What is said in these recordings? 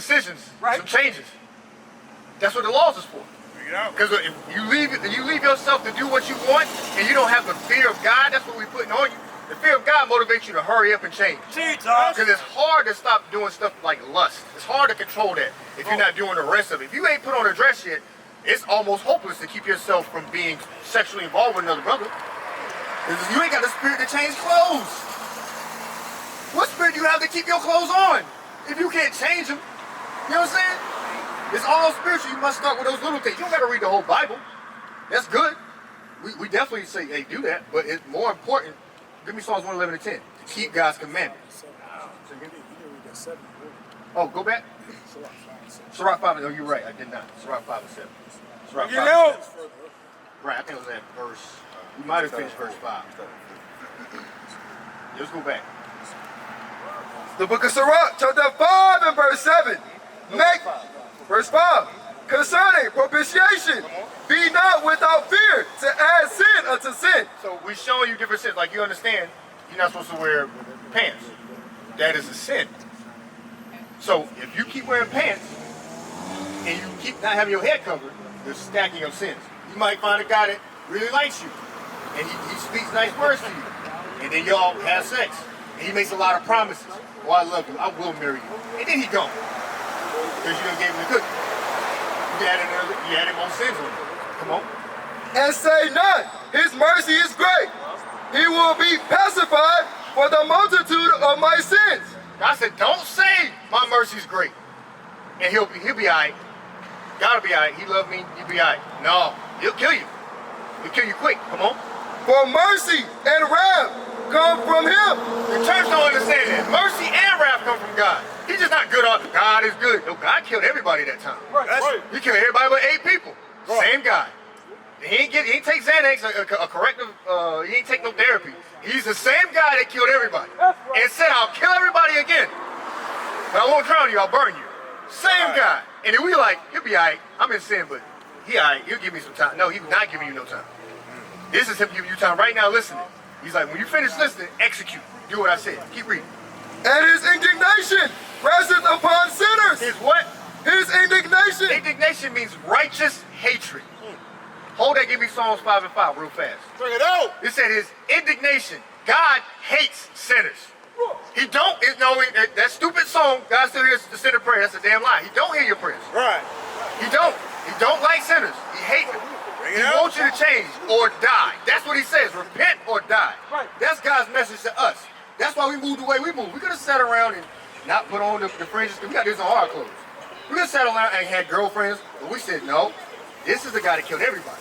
decisions, some changes. That's what the laws is for. Because if you leave yourself to do what you want, and you don't have the fear of God, that's what we're putting on you. The fear of God motivates you to hurry up and change. Because it's hard to stop doing stuff like lust. It's hard to control that if you're not doing the rest of it. If you ain't put on a dress yet, it's almost hopeless to keep yourself from being sexually involved with another brother. Because you ain't got the spirit to change clothes. What spirit do you have to keep your clothes on if you can't change them? You know what I'm saying? It's all spiritual. You must start with those little things. You don't got to read the whole Bible. That's good. We definitely say, hey, do that. But it's more important. Give me Psalms 111 and 10. To keep God's commandments. Oh, go back. Sirach 5. Oh, you're right. I did not. Sirach 5 and 7. Sirach 5 and 7. Right. I think it was at verse. We might have finished verse 5. Let's go back. The book of Sirach, chapter 5 and verse 7. Verse 5. Concerning propitiation, be not without fear to add sin unto sin. So we're showing you different sins. Like you understand, you're not supposed to wear pants. That is a sin. So if you keep wearing pants and you keep not having your head covered, you're stacking up sins. You might find a guy that really likes you and he speaks nice words to you. And then y'all have sex. And he makes a lot of promises. Oh, I love you. I will marry you. And then he gone. Because you done gave him the cookie. You added more sins on him. Come on. And say not, his mercy is great. He will be pacified for the multitude of my sins. God said, don't say my mercy's great. And he'll be all right. God will be all right. He loved me. He'll be all right. No, he'll kill you. He'll kill you quick. Come on. For mercy and wrath come from him. The church don't understand that. Mercy and wrath come from God. He's just not good on God is good. No, God killed everybody that time. Right. He killed everybody but 8 people. Right. Same guy. He ain't take Xanax, a corrective, he ain't take no therapy. He's the same guy that killed everybody. And said, I'll kill everybody again. But I won't drown you, I'll burn you. Same guy. And then we like, he'll be all right. I'm in sin, but he all right. He'll give me some time. No, he's not giving you no time. This is him giving you time right now listening. He's like, when you finish listening, execute. Do what I said. Keep reading. And his indignation resteth upon sinners. His what? His indignation. Indignation means righteous hatred. Hold that, give me Psalms 5 and 5 real fast. Bring it out. It said his indignation. God hates sinners. He don't, that stupid song, God still hears the sinner prayer. That's a damn lie. He don't hear your prayers. Right. He don't like sinners. He hates them. He wants you to change or die. That's what he says. Repent or die. Right. That's God's message to us. That's why we moved the way we moved. We could have sat around and not put on the fringes. We got this on our clothes. We could have sat around and had girlfriends, but we said, no, this is the guy that killed everybody.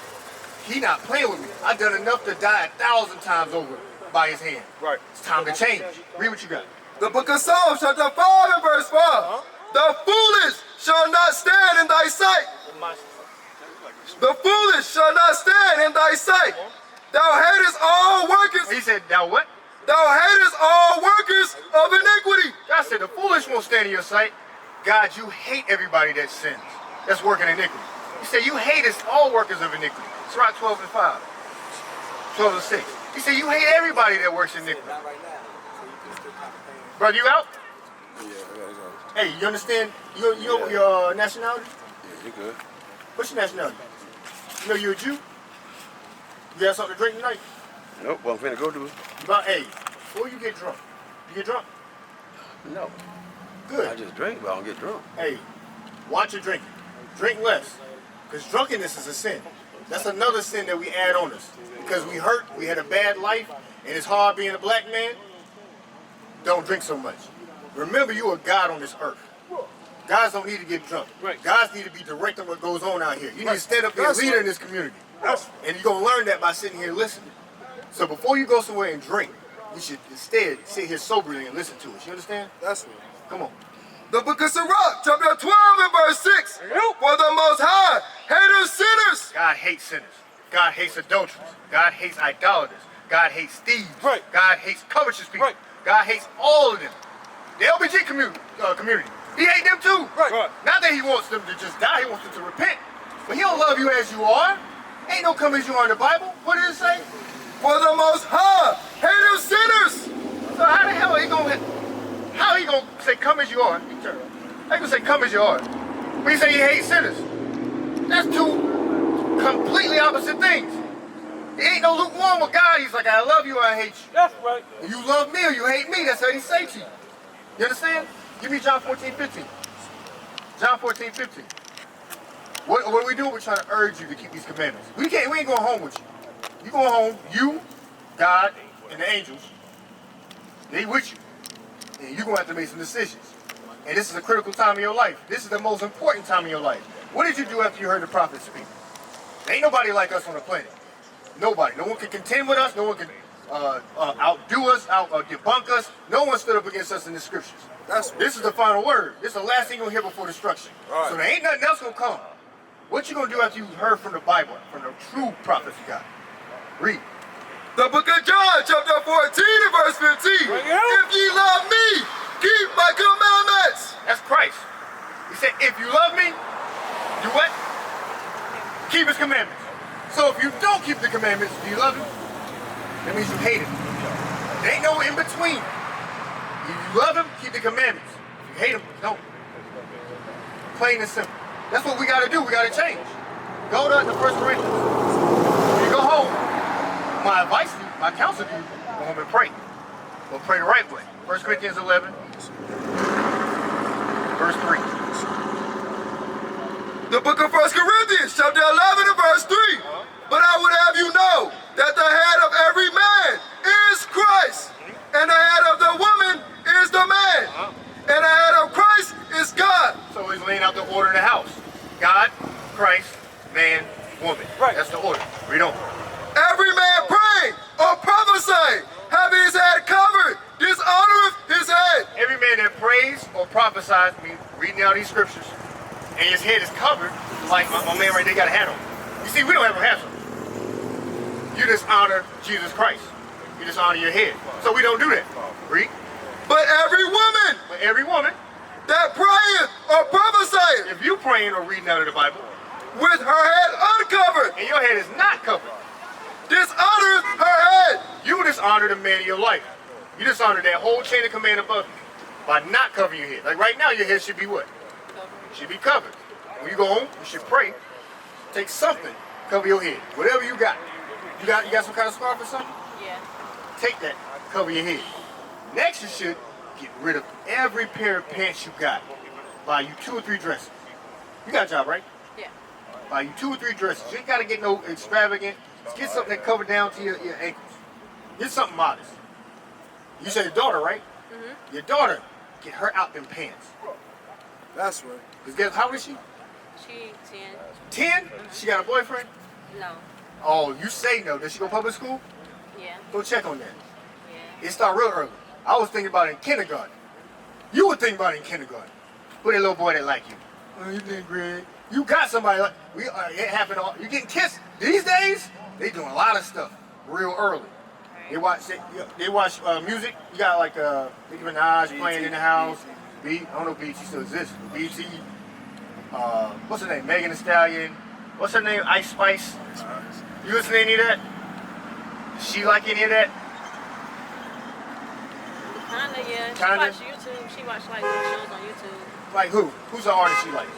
He not playing with me. I've done enough to die 1,000 times over by his hand. Right. It's time to change. Read what you got. The book of Psalms, chapter 5 and verse 5. The foolish shall not stand in thy sight. The foolish shall not stand in thy sight. Thou hatest all workers. He said, thou what? Thou hatest all workers of iniquity. God said, the foolish won't stand in your sight. God, you hate everybody that sins, that's working iniquity. He said, you hatest all workers of iniquity. Sirach 12 and 5. 12 and 6. He said, you hate everybody that works iniquity. Brother, you out? Yeah. Hey, you understand your nationality? Yeah, you good. What's your nationality? You know you're a Jew? You got something to drink tonight? Nope, well, I'm finna go do it. But hey, before you get drunk, you get drunk? No. Good. I just drink, but I don't get drunk. Hey, watch your drinking. Drink less. Because drunkenness is a sin. That's another sin that we add on us. Because we hurt, we had a bad life, and it's hard being a black man. Don't drink so much. Remember, you are God on this earth. Guys don't need to get drunk. Right. Guys need to be directing what goes on out here. You need to stand up and be a leader in this community. And you're going to learn that by sitting here listening. So before you go somewhere and drink, you should instead sit here soberly and listen to us. You understand? That's it. Come on. The book of Sirach, chapter 12 and verse 6. For the Most High hateth sinners. God hates sinners. God hates adulterers. God hates idolaters. God hates thieves. Right. God hates covetous people. Right. God hates all of them. The LBG community. He hates them too. Right. Not that he wants them to just die. He wants them to repent. But he don't love you as you are. Ain't no come as you are in the Bible. What did it say? For the Most High hateth sinners. So how the hell he gonna say come as you are? Like you say, come as you are. But you say you hate sinners. That's two completely opposite things. It ain't no lukewarm with God. He's like, I love you or I hate you. That's right. And you love me or you hate me. That's how he say to you. You understand? Give me John 14:15. John 14:15. What do we do? We're trying to urge you to keep these commandments. We ain't going home with you. You going home, you, God, and the angels, they with you. And you're going to have to make some decisions. And this is a critical time in your life. This is the most important time in your life. What did you do after you heard the prophet speak? There ain't nobody like us on the planet. Nobody. No one can contend with us. No one can outdo us, debunk us. No one stood up against us in the scriptures. This is the final word. This is the last thing you'll hear before destruction. Right. So there ain't nothing else going to come. What you going to do after you've heard from the Bible, from the true prophets of God? Read. The book of John, chapter 14 and verse 15. If ye love me, keep my commandments. That's Christ. He said, if you love me, do what? Keep his commandments. So if you don't keep the commandments, do you love him? That means you hate him. There ain't no in between. If you love him, keep the commandments. If you hate him, don't. Plain and simple. That's what we got to do. We got to change. Go to the 1 Corinthians. When you go home, my advice to you, my counsel to you, go home and pray. But pray the right way. 1 Corinthians 11, verse 3. The book of 1 Corinthians, chapter 11 and verse 3. But I would have you know that the head of every man is Christ, and the head of the woman is the man, and the head of Christ is God. So he's laying out the order in the house. God, Christ, man, woman. Right. That's the order. Read on. Every man praying or prophesying, having his head covered, dishonoreth his head. Every man that prays or prophesies, means reading out these scriptures, and his head is covered, like my man right there got a hat on. You see, we don't have a hat on. You dishonor Jesus Christ. You dishonor your head. So we don't do that. Read. But every woman that prayeth or prophesieth, if you praying or reading out of the Bible, with her head uncovered, and your head is not covered, dishonoreth her head. You dishonor the man of your life. You dishonor that whole chain of command above you by not covering your head. Like right now, your head should be what? Should be covered. When you go home, you should pray. Take something, cover your head. Whatever you got. You got some kind of scarf or something? Yeah. Take that, cover your head. Next, you should get rid of every pair of pants you got. Buy you 2 or 3 dresses. You got a job, right? Yeah. Buy you 2 or 3 dresses. You ain't got to get no extravagant. Just get something that cover down to your ankles. Get something modest. You say your daughter, right? Mm-hmm. Your daughter, get her out them pants. That's right. Because guess how old is she? She 10? 10. She got a boyfriend? No. Oh, you say no. Does she go public school? Yeah. Go check on that. Yeah. It start real early. I was thinking about it in kindergarten. You would think about it in kindergarten. Put a little boy that like you. Oh, you think, Greg? You got somebody like it happened. You getting kissed these days? They doing a lot of stuff real early. Right. They watch music. You got like Nicki Minaj playing in the house. I don't know if BT still exists. BT. What's her name? Megan Thee Stallion. What's her name? Ice Spice. You listen to any of that? Does she like any of that? Kinda, yeah. She Kinda? watch YouTube. She watch like little shows on YouTube. Like who? Who's the artist she likes?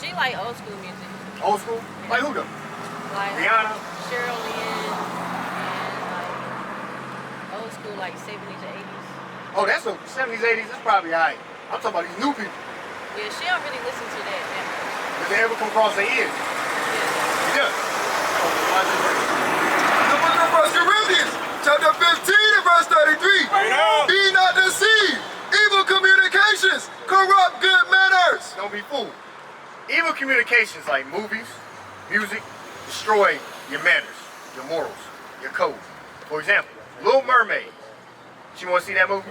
She like old school music. Old school? Like who though? Like Rihanna? Cheryl Lynn and like old school like 70s or 80s. Oh, that's the 70s, 80s. That's probably alright. I'm talking about these new people. Yeah, she don't really listen to that much. Does they ever come across their ears? Yeah. He does. The book of 1 Corinthians, chapter 15 and verse 33. Be not deceived. Evil communications corrupt good manners. Don't be fooled. Evil communications like movies, music, destroy your manners, your morals, your code. For example, Little Mermaid. She want to see that movie?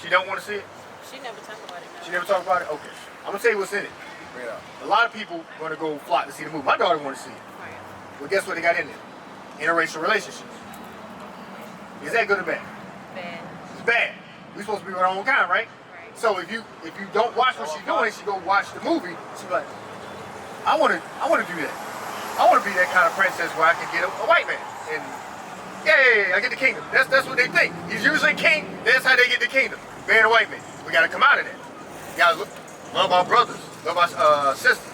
She don't want to see it? She never talk about it. No. She never talk about it? Okay. I'm going to tell you what's in it. A lot of people want to go flock to see the movie. My daughter want to see it. Right. Well, guess what they got in there? Interracial relationships. Is that good or bad? Bad. It's bad. We're supposed to be with our own kind, right? Right. So if you don't watch what she's doing, she go watch the movie. She's like, I want to do that. I want to be that kind of princess where I can get a white man and I get the kingdom. That's what they think. He's usually king. That's how they get the kingdom. Man and white man. We got to come out of that. gotta love our brothers, love our sisters.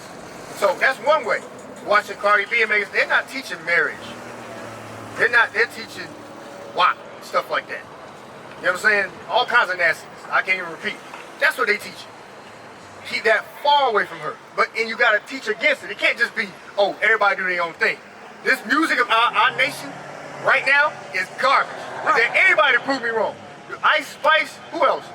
So that's one way. Watching Cardi B and Megan, they're not teaching marriage. They're teaching WAP, stuff like that. You know what I'm saying? All kinds of nastiness. I can't even repeat. That's what they teach. Keep that far away from her. And you gotta teach against it. It can't just be, oh, everybody do their own thing. This music of our nation right now is garbage. Is there anybody to prove me wrong? Ice Spice, who else?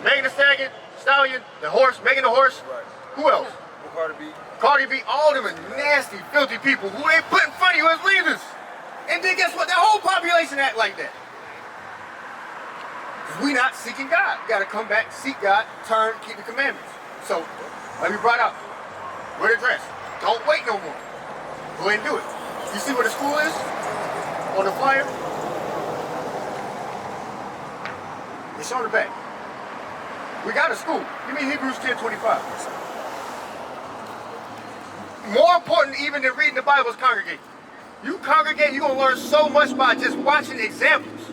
Megan Thee Stallion, the horse, Megan the horse. Right. Who else? Cardi B. Cardi B, all them are nasty, filthy people who they put in front of you as leaders. And then guess what? That whole population act like that. Because we not seeking God. We gotta come back, seek God, turn, keep the commandments. So, like we brought out, wear the dress. Don't wait no more. Go ahead and do it. You see where the school is? On the flyer? It's on the back. We got a school. Give me Hebrews 10:25. More important even than reading the Bible is congregating. You congregate, you're going to learn so much by just watching examples.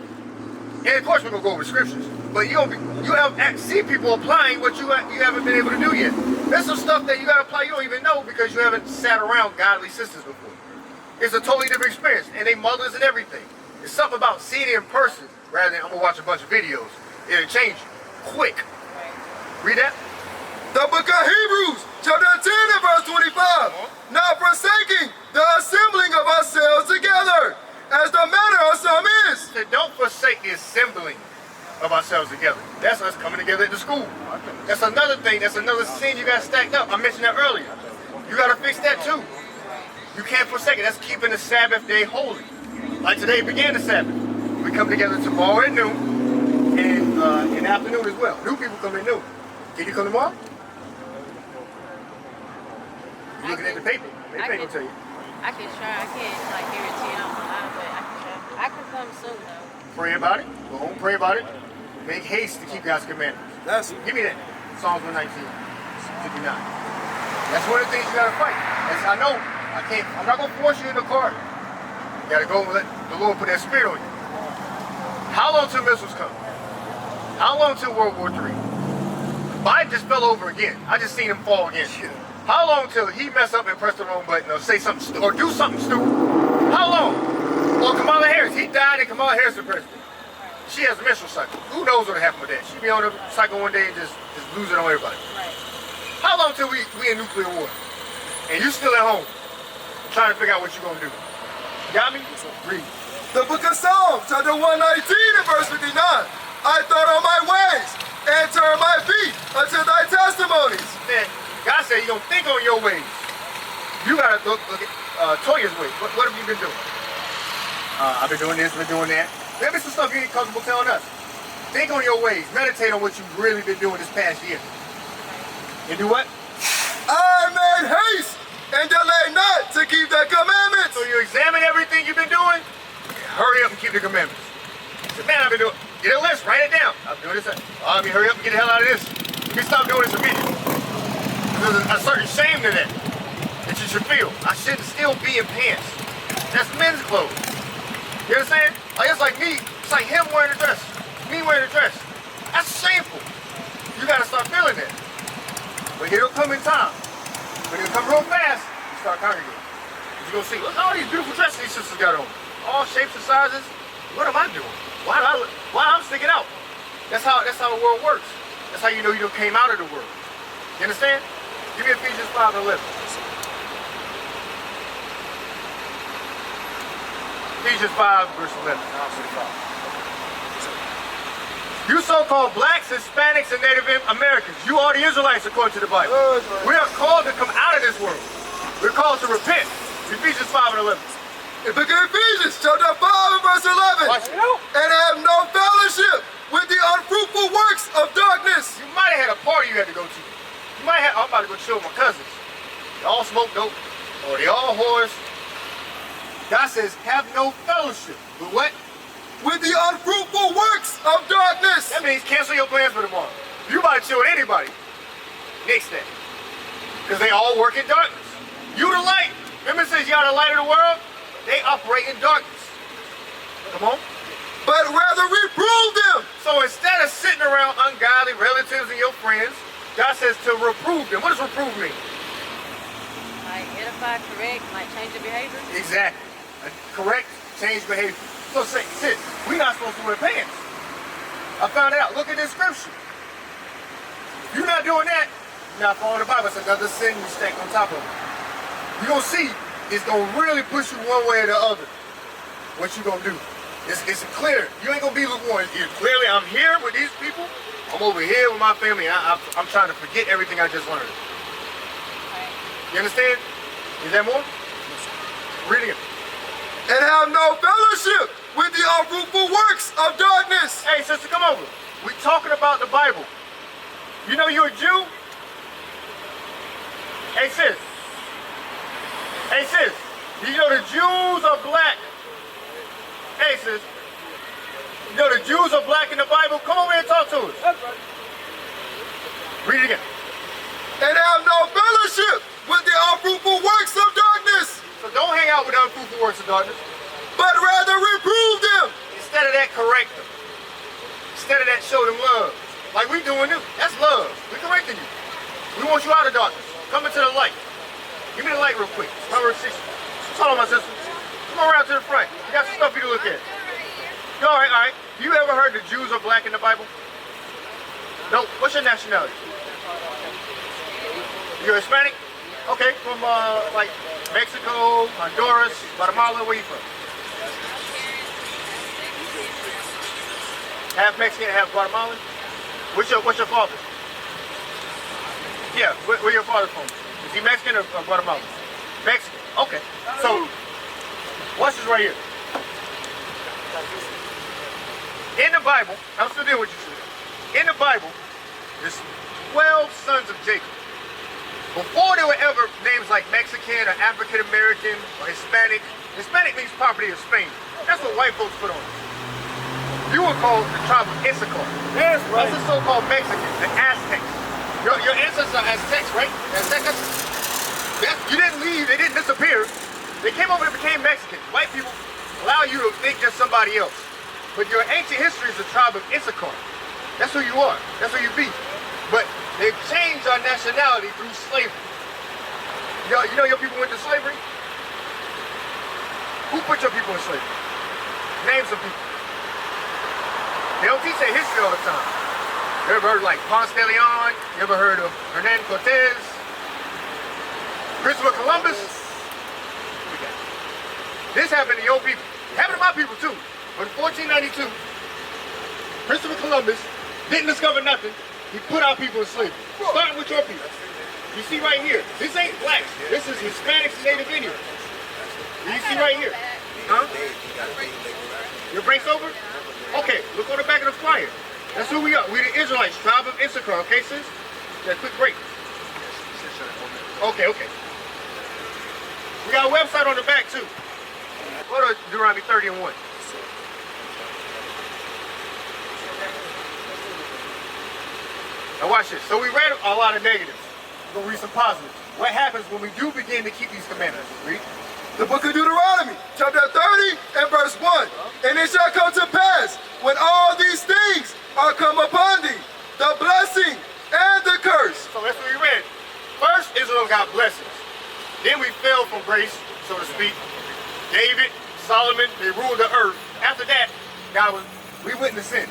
And of course we're going to go over scriptures. But you have see people applying what you haven't been able to do yet. There's some stuff that you got to apply you don't even know because you haven't sat around godly sisters before. It's a totally different experience. And they mothers and everything. It's something about seeing it in person rather than I'm going to watch a bunch of videos. It'll change you quick. Read that. The book of Hebrews, chapter 10 and verse 25. Not forsaking the assembling of ourselves together, as the manner of some is. So don't forsake the assembling of ourselves together. That's us coming together at the school. That's another thing. That's another sin you got stacked up. I mentioned that earlier. You got to fix that too. You can't forsake it. That's keeping the Sabbath day holy. Like today began the Sabbath. We come together tomorrow at noon and in the afternoon as well. New people come at noon. Can you come tomorrow? You looking at the paper. The paper will tell you. I can try. I can't like guarantee it online, but I can try. I can come soon though. Pray about it. Go home, pray about it. Make haste to keep God's commandments. Give me that. Psalms 119, 59. That's one of the things you gotta fight. I know. I'm not gonna force you in the car. You gotta go and let the Lord put that spirit on you. How long till missiles come? How long till World War III? Biden just fell over again. I just seen him fall again. How long till he mess up and press the wrong button or say something or do something stupid? How long? Or Kamala Harris, he died and Kamala Harris is the president. She has a menstrual cycle. Who knows what'll happen with that? She be on a cycle one day and just lose it on everybody. Right. How long till we in nuclear war? And you still at home trying to figure out what you're gonna do. Got me? Read. The book of Psalms, chapter 119 and verse 59. I thought on my ways and turn my feet unto thy testimonies. Man, God said you're going to think on your ways. You got to look at Toya's ways. What have you been doing? I've been doing this, been doing that. Maybe some stuff you ain't comfortable telling us. Think on your ways. Meditate on what you've really been doing this past year. And do what? I made haste and delay not to keep the commandments. So you examine everything you've been doing. Hurry up and keep the commandments. Say, man, I've been doing. Get a list, write it down. I'm doing this. Let me hurry up and get the hell out of this. Let me stop doing this immediately. There's a certain shame to that you should feel. I shouldn't still be in pants. That's men's clothes. You understand? Like it's like me. It's like him wearing a dress. Me wearing a dress. That's shameful. You gotta start feeling that. But it'll come in time. When it'll come real fast, you start congregating. You're gonna see, look at all these beautiful dresses these sisters got on. All shapes and sizes. What am I doing? Why I'm sticking out? That's how the world works. That's how you know you came out of the world. You understand? Give me Ephesians 5 and 11. Ephesians 5 verse 11. You so-called blacks, Hispanics, and Native Americans, you are the Israelites according to the Bible. We are called to come out of this world. We're called to repent. Ephesians 5 and 11. The book of Ephesians, chapter 5 and verse 11. And have no fellowship with the unfruitful works of darkness. You might have had a party you had to go to. You might have, I'm about to go chill with my cousins. They all smoke dope, or they all whores. God says, have no fellowship with what? With the unfruitful works of darkness. That means cancel your plans for tomorrow. You about to chill with anybody. Nix that. Because they all work in darkness. You the light. Remember it says you are the light of the world? They operate in darkness. Come on. But rather reprove them. So instead of sitting around ungodly relatives and your friends, God says to reprove them. What does reprove mean? Like edify, correct, like change your behavior. Exactly. Correct, change behavior. So sis, we're not supposed to wear pants. I found out. Look at this scripture. If you're not doing that, you're not following the Bible. It's another sin you stack on top of it. You're going to see it's going to really push you one way or the other. What you going to do? It's clear. You ain't going to be lukewarm. Clearly, I'm here with these people. I'm over here with my family. I'm trying to forget everything I just learned. You understand? Is there more? Reading it. And have no fellowship with the unfruitful works of darkness. Hey, sister, come over. We talking about the Bible. You know you're a Jew? Hey, sis. Hey, sis. You know the Jews are black. Hey, sis. You know the Jews are black in the Bible? Come over here and talk to us. Read it again. And have no fellowship with the unfruitful works of darkness. So don't hang out with the unfruitful works of darkness. But rather reprove them. Instead of that, correct them. Instead of that, show them love. Like we doing this. That's love. We correcting you. We want you out of darkness. Come into the light. Give me the light real quick. Number 6. Hold on, my sister. Come around to the front. You got some stuff for you to look at. All right, all right. You ever heard the Jews are black in the Bible? No. What's your nationality? You're Hispanic? Okay, from like Mexico, Honduras, Guatemala. Where you from? Half Mexican, half Guatemalan. What's your father? Yeah, where your father from? Is he Mexican or Guatemalan? Mexican. Okay. So, watch this right here. In the Bible, I'm still dealing with you, sir. In the Bible, there's 12 sons of Jacob. Before there were ever names like Mexican or African American or Hispanic. Hispanic means property of Spain. That's what white folks put on us. You were called the tribe of Issachar. That's right. That's the so-called Mexicans, the Aztecs. Your ancestors are Aztecs, right? Aztecas? You didn't leave, they didn't disappear. They came over and became Mexicans. White people allow you to think they're somebody else. But your ancient history is the tribe of Issachar. That's who you are. That's who you be. But they've changed our nationality through slavery. You know your people went to slavery? Who put your people in slavery? Name some people. They don't teach their history all the time. You ever heard of like Ponce de Leon? You ever heard of Hernan Cortez? Christopher Columbus? This happened to your people. It happened to my people too. But in 1492, Christopher Columbus didn't discover nothing. He put our people in slavery. Starting with your people. You see right here, this ain't blacks. This is Hispanics and Native Indians. You see right here. Huh? Your break's over? Okay, look on the back of the flyer. That's who we are. We're the Israelites, tribe of Issachar, okay, sis? Yeah, quick break. Okay. We got a website on the back too. Go to Deuteronomy 30 and 1. Now watch this. So we read a lot of negatives. We're gonna read some positives. What happens when we do begin to keep these commandments? Read. The book of Deuteronomy, chapter 30 and verse 1. And it shall come to pass, when all these things are come upon thee, the blessing and the curse. So that's what we read. First, Israel got blessings. Then we fell from grace, so to speak. David, Solomon, they ruled the earth. After that, we went into sin.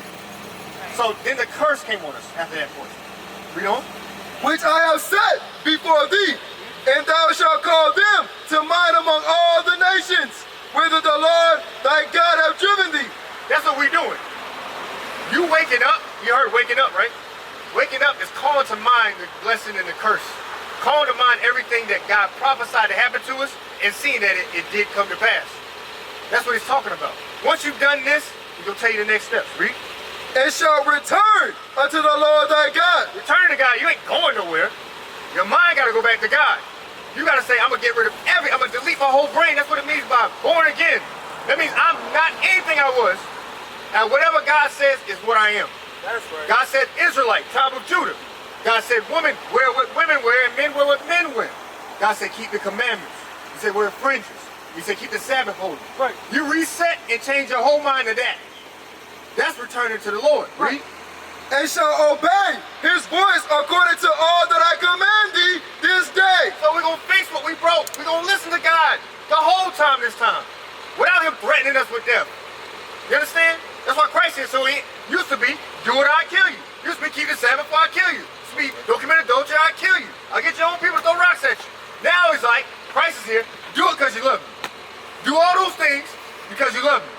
So then the curse came on us after that point. Read on. Which I have set before thee, and thou shalt call them to mind among all the nations, whither the Lord thy God hath driven thee. That's what we're doing. You waking up, you heard waking up, right? Waking up is calling to mind the blessing and the curse. Calling to mind everything that God prophesied to happen to us and seeing that it did come to pass. That's what he's talking about. Once you've done this, he's going to tell you the next steps. Read. And shall return unto the Lord thy God. Return to God. You ain't going nowhere. Your mind got to go back to God. You got to say, I'm going to get rid of I'm going to delete my whole brain. That's what it means by born again. That means I'm not anything I was. And whatever God says is what I am. That's right. God said Israelite, tribe of Judah. God said women wear what women wear and men wear what men wear. God said keep the commandments. He said wear fringes. He said keep the Sabbath holy. Right. You reset and change your whole mind to that. That's returning to the Lord. Read. and shall obey his voice according to all that I command thee this day. So we're going to fix what we broke. We're going to listen to God the whole time this time, without him threatening us with death. You understand? That's why Christ said, so it used to be, do it or I kill you. Used to be, keep the Sabbath or I kill you. Used to be, don't commit adultery, I kill you. I'll get your own people to throw rocks at you. Now it's like, Christ is here, do it because you love me. Do all those things because you love me.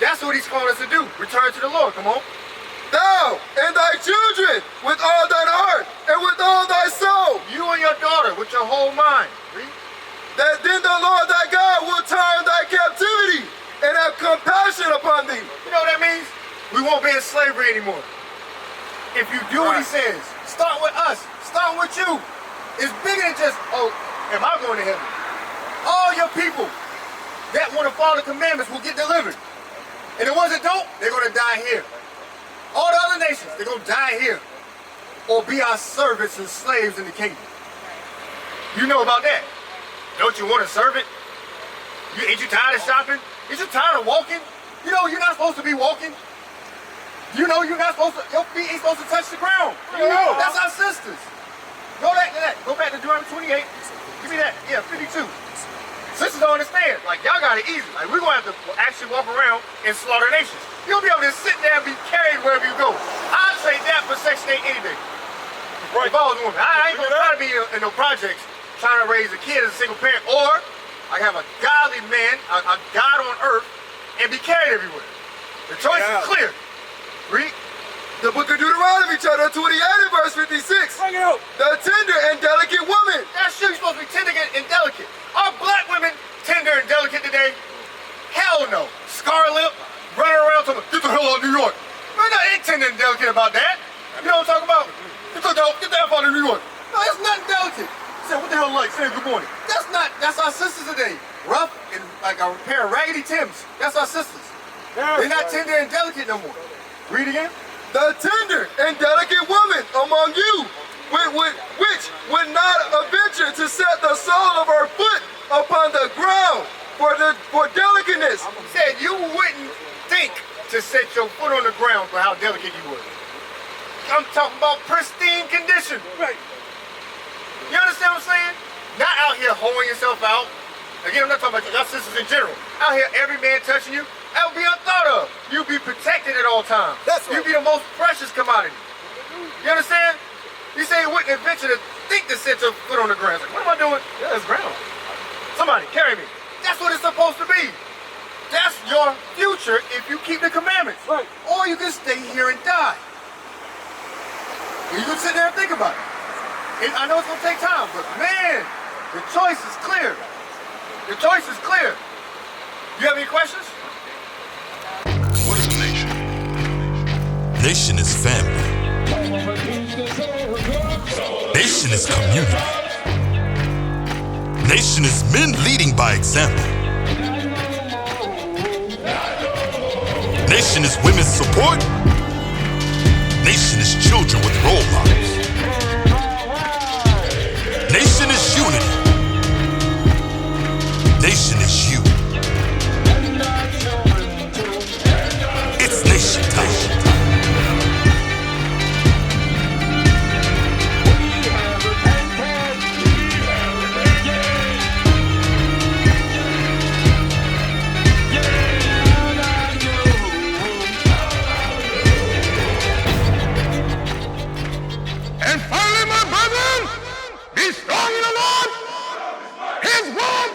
That's what he's calling us to do. Return to the Lord, come on. Thou and thy children with all thine heart and with all thy soul. You and your daughter with your whole mind. Read. That then the Lord thy God will turn thy captivity and have compassion upon thee. You know what that means? We won't be in slavery anymore. If you do what he says, start with us, start with you. It's bigger than just, oh, am I going to heaven? All your people that want to follow the commandments will get delivered. And the ones that don't, they're going to die here. All the other nations, they're going to die here. Or be our servants and slaves in the kingdom. You know about that. Don't you want to serve it? Ain't you tired of shopping? Ain't you tired of walking? You know you're not supposed to be walking. You know you're not supposed to, your feet ain't supposed to touch the ground. You know, that's our sisters. Go back to that. Go back to Deuteronomy 28. Give me that. Yeah, 52. Sisters don't understand. Like, y'all got it easy. Like, we're going to have to actually walk around and slaughter nations. You'll be able to sit there and be carried wherever you go. I'd say that for Section 8 any day. Right. If I was a woman, I ain't going to try to be in no projects trying to raise a kid as a single parent. Or I have a godly man, a God on earth, and be carried everywhere. The choice is clear. Read. The book of Deuteronomy, chapter 28 and verse 56. Bring it out. The tender and delicate woman. That's true. You're supposed to be tender and delicate. Are black women tender and delicate today? Hell no. Scar lip, running around talking, get the hell out of New York. Man, no, ain't tender and delicate about that. You know what I'm talking about? Get the hell out of New York. No, that's nothing delicate. Say, what the hell like saying good morning? That's our sisters today. Rough and like a pair of raggedy Timbs. That's our sisters. They're not tender and delicate no more. Read again. The tender and delicate woman among you, which would not venture to set the sole of her foot upon the ground for delicateness. Said you wouldn't think to set your foot on the ground for how delicate you were. I'm talking about pristine condition. Right. You understand what I'm saying? Not out here hoeing yourself out. Again, I'm not talking about your sisters in general. Out here, every man touching you, that would be unthought of. You'd be protected at all times. That's right. You'd be the most precious commodity. You understand? You say you wouldn't venture to think to set your foot on the ground. Like, what am I doing? Yeah, it's ground. Somebody, carry me. That's what it's supposed to be. That's your future if you keep the commandments. Right. Or you can stay here and die. And you can sit there and think about it. And I know it's going to take time, but man, the choice is clear. The choice is clear. You have any questions? What is a nation? Nation is family. Nation is community. Nation is men leading by example. Nation is women's support. Nation is children with role models. Nation is unity. Nation is you. It's nation time. And finally, my brethren, be strong in the Lord. His word